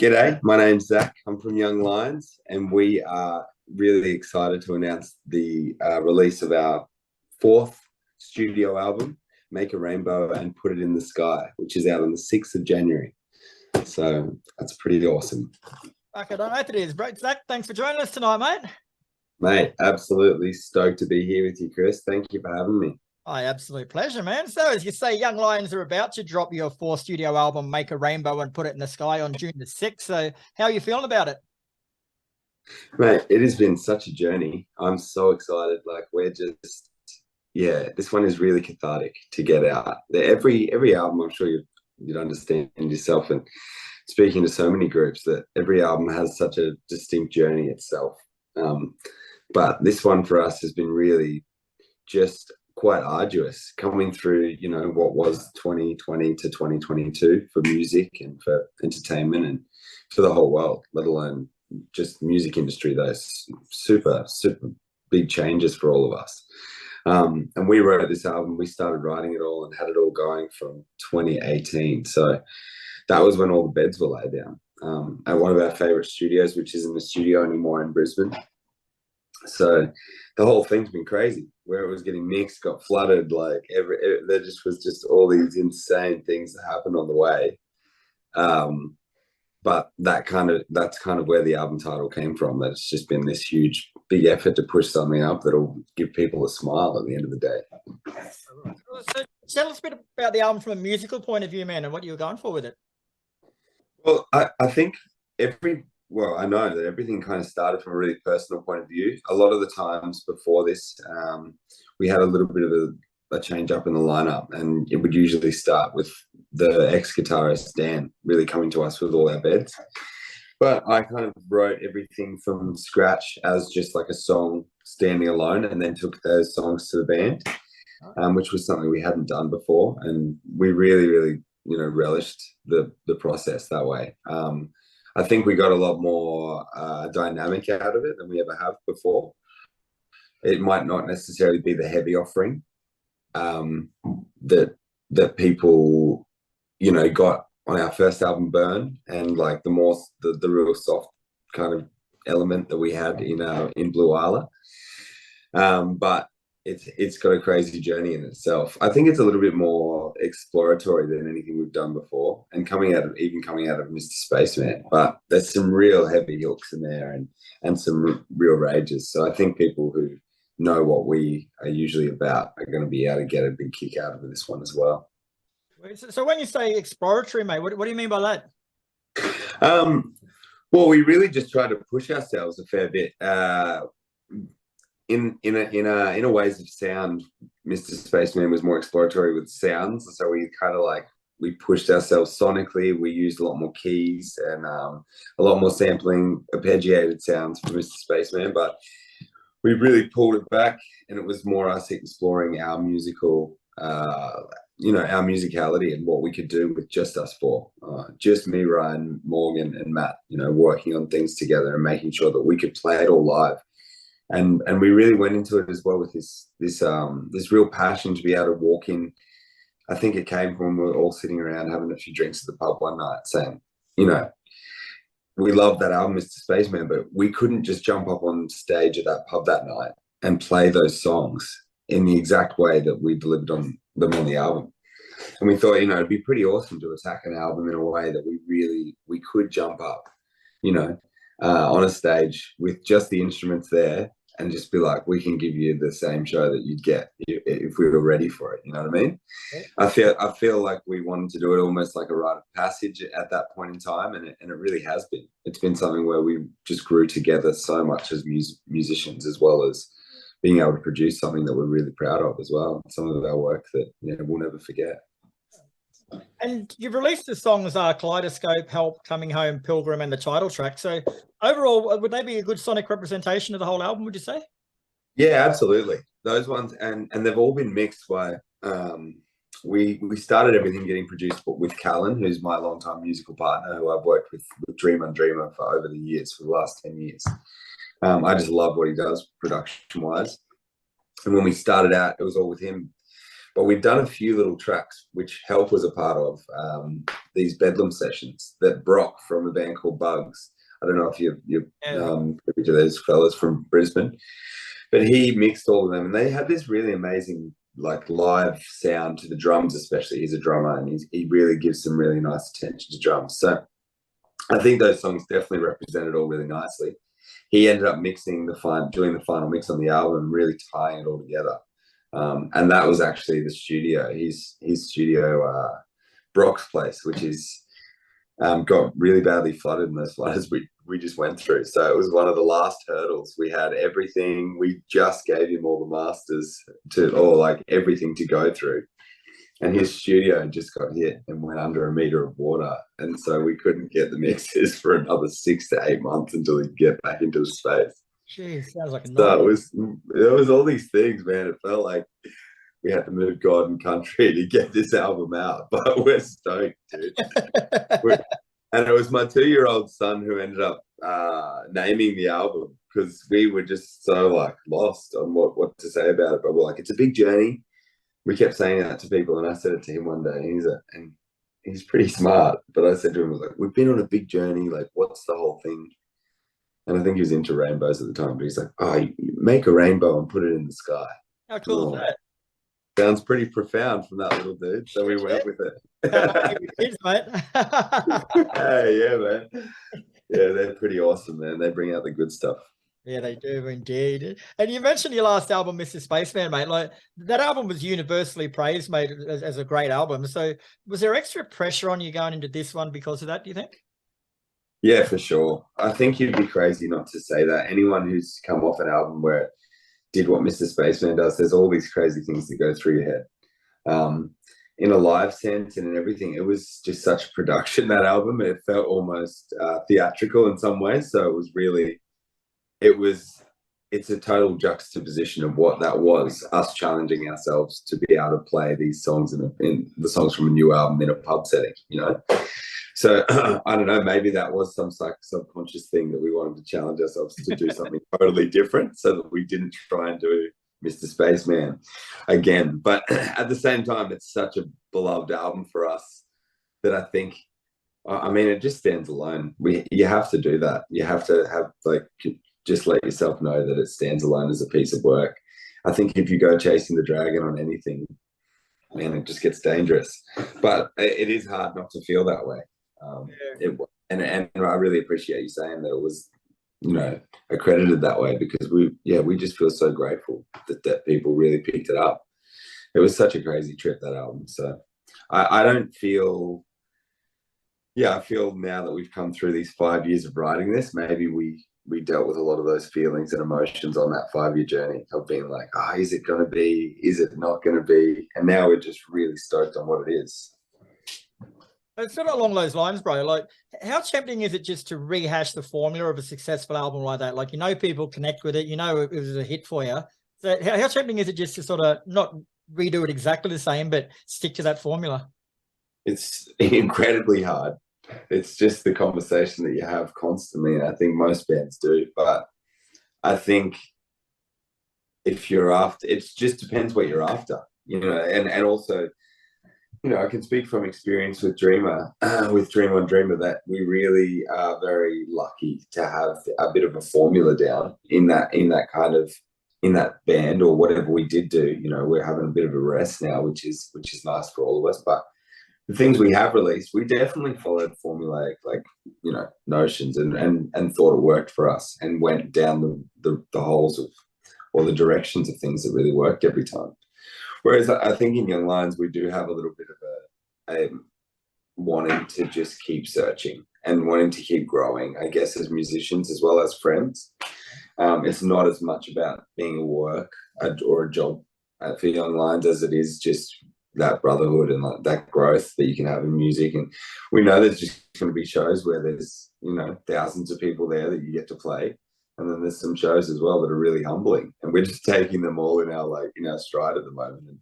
G'day, my name's Zach. I'm from Young Lions, and we are really excited to announce the release of our fourth studio album, Make a Rainbow and Put It in the Sky, which is out on the 6th of January. So that's pretty awesome. Okay, I don't know if it is. Great, Zach, thanks for joining us tonight, mate. Mate, absolutely stoked to be here with you, Kris. Thank you for having me. My absolute pleasure, man. So as you say, Young Lions are about to drop your fourth studio album, Make a Rainbow and Put It in the Sky, on June the 6th. So how are you feeling about it? Mate, it has been such a journey. I'm so excited. Like, this one is really cathartic to get out. Every album, I'm sure you'd understand yourself, and speaking to so many groups, that every album has such a distinct journey itself. But this one for us has been really just quite arduous, coming through, what was 2020 to 2022 for music and for entertainment and for the whole world, let alone just music industry. Those super big changes for all of us. And we wrote this album, we started writing it all and had it all going from 2018. So that was when all the beds were laid down, at one of our favorite studios, which isn't a studio anymore, in Brisbane. So the whole thing's been crazy. Where it was getting mixed, got flooded, there was all these insane things that happened on the way. But that's kind of where the album title came from. That it's just been this huge, big effort to push something up that'll give people a smile at the end of the day. So tell us a bit about the album from a musical point of view, man, and what you were going for with it. Well, I think I know that everything kind of started from a really personal point of view. A lot of the times before this, we had a little bit of a change up in the lineup, and it would usually start with the ex-guitarist Dan really coming to us with all our beds. But I kind of wrote everything from scratch as just like a song standing alone, and then took those songs to the band, which was something we hadn't done before, and we really relished the process that way. I think we got a lot more dynamic out of it than we ever have before. It might not necessarily be the heavy offering that people got on our first album, Burn, and like the real soft kind of element that we had in Blue Isla. But it's got a crazy journey in itself. I think it's a little bit more exploratory than anything we've done before, and coming out of Mr. Spaceman. But there's some real heavy hooks in there and some real rages. So I think people who know what we are usually about are going to be able to get a big kick out of this one as well. So when you say exploratory, mate, what do you mean by that? Well, we really just try to push ourselves a fair bit. In a ways of sound, Mr. Spaceman was more exploratory with sounds. So we pushed ourselves sonically. We used a lot more keys and a lot more sampling, arpeggiated sounds for Mr. Spaceman. But we really pulled it back, and it was more us exploring our musical, our musicality and what we could do with just us four, just me, Ryan, Morgan, and Matt. Working on things together and making sure that we could play it all live. And we really went into it as well with this real passion to be able to walk in. I think it came from when we were all sitting around having a few drinks at the pub one night, saying, we love that album, Mr. Spaceman, but we couldn't just jump up on stage at that pub that night and play those songs in the exact way that we delivered them on the album. And we thought, it'd be pretty awesome to attack an album in a way that we could jump up, on a stage with just the instruments there, and just be like, we can give you the same show that you'd get if we were ready for it. You know what I mean? Yeah. I feel like we wanted to do it almost like a rite of passage at that point in time, and it really has been. It's been something where we just grew together so much as musicians, as well as being able to produce something that we're really proud of as well. Some of our work that we'll never forget. And you've released the songs Kaleidoscope, Help, Coming Home, Pilgrim, and the title track. So overall, would they be a good sonic representation of the whole album, would you say? Yeah, absolutely. Those ones, and they've all been mixed by, we started everything getting produced with Callan, who's my longtime musical partner, who I've worked with Dream on Dreamer for over the years, for the last 10 years. I just love what he does production-wise. And when we started out, it was all with him. But we'd done a few little tracks, which Help was a part of, these Bedlam sessions that Brock from a band called Bugs. I don't know if you're privy to those fellas from Brisbane, but he mixed all of them, and they had this really amazing like live sound to the drums, especially. He's a drummer, and he really gives some really nice attention to drums. So I think those songs definitely represented all really nicely. He ended up mixing doing the final mix on the album, really tying it all together. And that was actually the studio, his studio, Brock's place, which is got really badly flooded in those floods we just went through. So it was one of the last hurdles. We had everything. We just gave him all the masters everything to go through. And his studio just got hit and went under a meter of water. And so we couldn't get the mixes for another 6 to 8 months until he'd get back into the space. Jeez, sounds like a So it was all these things, man. It felt like we had to move God and country to get this album out, but we're stoked, dude. And it was my 2-year-old son who ended up naming the album, because we were just so like lost on what to say about it. But we're like, it's a big journey. We kept saying that to people, and I said it to him one day, and he's pretty smart. But I said to him, like, we've been on a big journey. Like, what's the whole thing? And I think he was into rainbows at the time, but he's like, oh, you make a rainbow and put it in the sky. How cool is that? Sounds pretty profound from that little dude. So we went with it. Kids, mate. Hey, yeah, man. Yeah, they're pretty awesome, man. They bring out the good stuff. Yeah, they do indeed. And you mentioned your last album, Mr. Spaceman, mate. Like, that album was universally praised, mate, as a great album. So was there extra pressure on you going into this one because of that, do you think? Yeah, for sure. I think you'd be crazy not to say that. Anyone who's come off an album where it did what Mr. Spaceman does, there's all these crazy things that go through your head. In a live sense and in everything, it was just such production, that album. It felt almost theatrical in some ways. So it was really, it's a total juxtaposition of what that was, us challenging ourselves to be able to play these songs in the songs from a new album in a pub setting, you know? So I don't know, maybe that was some subconscious thing that we wanted to challenge ourselves to do something totally different, so that we didn't try and do Mr. Spaceman again. But at the same time, it's such a beloved album for us that I think, I mean, it just stands alone. You have to do that. You have to have, like, just let yourself know that it stands alone as a piece of work. I think if you go chasing the dragon on anything, man, it just gets dangerous. But it is hard not to feel that way. And I really appreciate you saying that it was, you know, accredited that way, because we just feel so grateful that people really picked it up. It was such a crazy trip, that album. So I don't feel, I feel now that we've come through these 5 years of writing this, maybe we dealt with a lot of those feelings and emotions on that 5-year journey of being like, is it going to be, is it not going to be? And now we're just really stoked on what it is. It's sort of along those lines, bro. Like, how tempting is it just to rehash the formula of a successful album like that? Like, you know, people connect with it, you know, it was a hit for you. So how tempting is it just to sort of not redo it exactly the same, but stick to that formula? It's incredibly hard. It's just the conversation that you have constantly, and I think most bands do. But I think if you're after, it just depends what you're after, you know, and also, you know, I can speak from experience with Dreamer, with Dream on Dreamer, that we really are very lucky to have a bit of a formula down in that band, or whatever we did do. You know, we're having a bit of a rest now, which is nice for all of us. But the things we have released, we definitely followed formulaic, like, you know, notions, and thought it worked for us, and went down the holes of, or the directions of things that really worked every time. Whereas I think in Young Lions, we do have a little bit of a wanting to just keep searching and wanting to keep growing, I guess, as musicians as well as friends. It's not as much about being a work or a job for Young Lions as it is just that brotherhood and like that growth that you can have in music. And we know there's just going to be shows where there's, you know, thousands of people there that you get to play. And then there's some shows as well that are really humbling, and we're just taking them all in our stride at the moment. And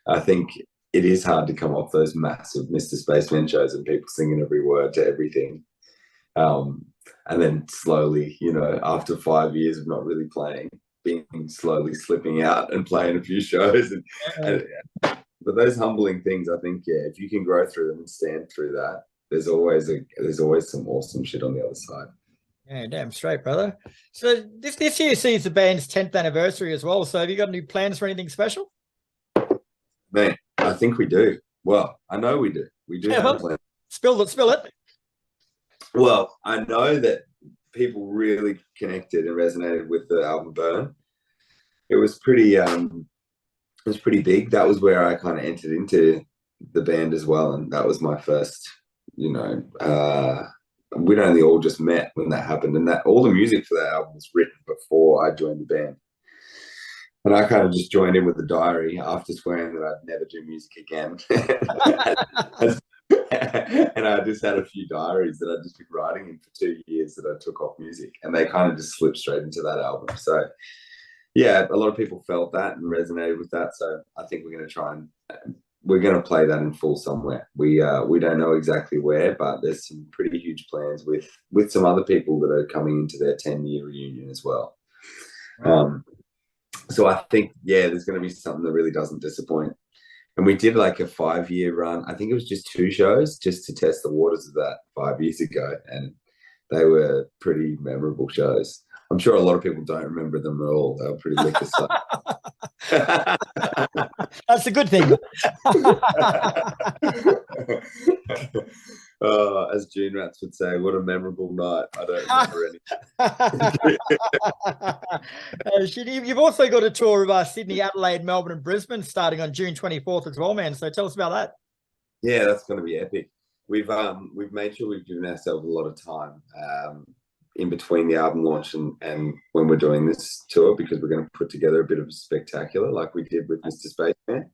I think it is hard to come off those massive Mr. Spaceman shows and people singing every word to everything. And then slowly, you know, after 5 years of not really playing, been slowly slipping out and playing a few shows. But those humbling things, I think, yeah, if you can grow through them and stand through that, there's always some awesome shit on the other side. Yeah, damn straight, brother. So this year sees the band's 10th anniversary as well. So have you got any plans for anything special? Man, I think we do. Well, I know we do. We do have plans. Spill it. Well, I know that people really connected and resonated with the album Burn. It was pretty big. That was where I kind of entered into the band as well, and that was my first, we'd only all just met when that happened, and that all the music for that album was written before I joined the band. And I kind of just joined in with the diary after swearing that I'd never do music again. And I just had a few diaries that I'd just been writing in for 2 years that I took off music, and they kind of just slipped straight into that album. So yeah, a lot of people felt that and resonated with that. So I think we're going to play that in full somewhere. We don't know exactly where, but there's some pretty huge plans with some other people that are coming into their 10-year reunion as well. So I think, yeah, there's going to be something that really doesn't disappoint. And we did like a 5-year run. I think it was just 2 shows just to test the waters of that 5 years ago. And they were pretty memorable shows. I'm sure a lot of people don't remember them at all. They were pretty liquor stuff. That's a good thing. As June Rats would say, what a memorable night. I don't remember any. You've also got a tour of Sydney, Adelaide, Melbourne, and Brisbane starting on June 24th as well, man. So tell us about that. Yeah, that's going to be epic. We've made sure we've given ourselves a lot of time in between the album launch and when we're doing this tour, because we're going to put together a bit of a spectacular like we did with Mr. Spaceman.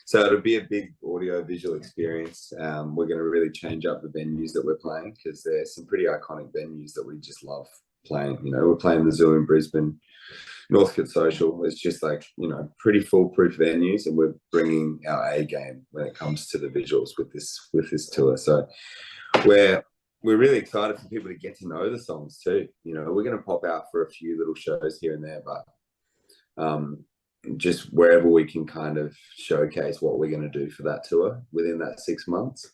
So it'll be a big audio visual experience. We're going to really change up the venues that we're playing, because there's some pretty iconic venues that we just love playing. We're playing the Zoo in Brisbane, Northcote Social. It's just like, pretty foolproof venues, and we're bringing our A game when it comes to the visuals with this tour. So we're really excited for people to get to know the songs too. We're going to pop out for a few little shows here and there, but just wherever we can kind of showcase what we're going to do for that tour within that 6 months.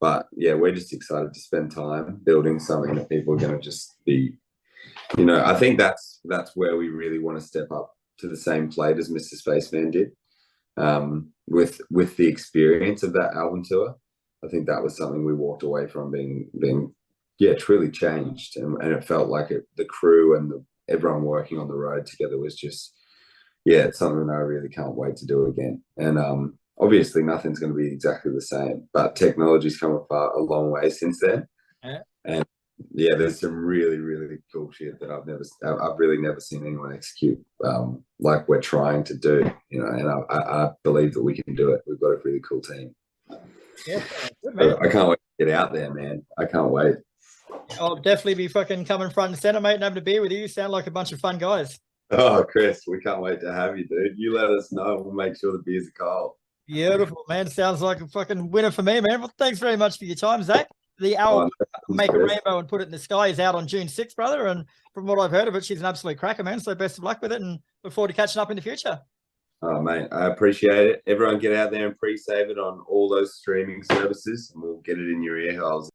But yeah, we're just excited to spend time building something that people are going to just be, I think that's where we really want to step up to the same plate as Mr. Spaceman did, with the experience of that album tour. I think that was something we walked away from being truly changed, and it felt like the crew and everyone working on the road together was just, it's something that I really can't wait to do again. And obviously nothing's going to be exactly the same, but technology's come a long way since then. Yeah. And yeah, there's some really, really cool shit that I've really never seen anyone execute like we're trying to do, and I believe that we can do it. We've got a really cool team. Yeah, good, man. I can't wait to get out there, man. I can't wait. I'll definitely be fucking coming front and center, mate, and having a beer with you. You sound like a bunch of fun guys. Oh, Kris, we can't wait to have you, dude. You let us know. We'll make sure the beers are cold. Beautiful, man. Sounds like a fucking winner for me, man. Well, thanks very much for your time, Zach. The album Make a Rainbow and Put It in the Sky is out on June 6th, brother. And from what I've heard of it, she's an absolute cracker, man. So best of luck with it, and look forward to catching up in the future. Oh, mate, I appreciate it. Everyone get out there and pre-save it on all those streaming services, and we'll get it in your ear holes.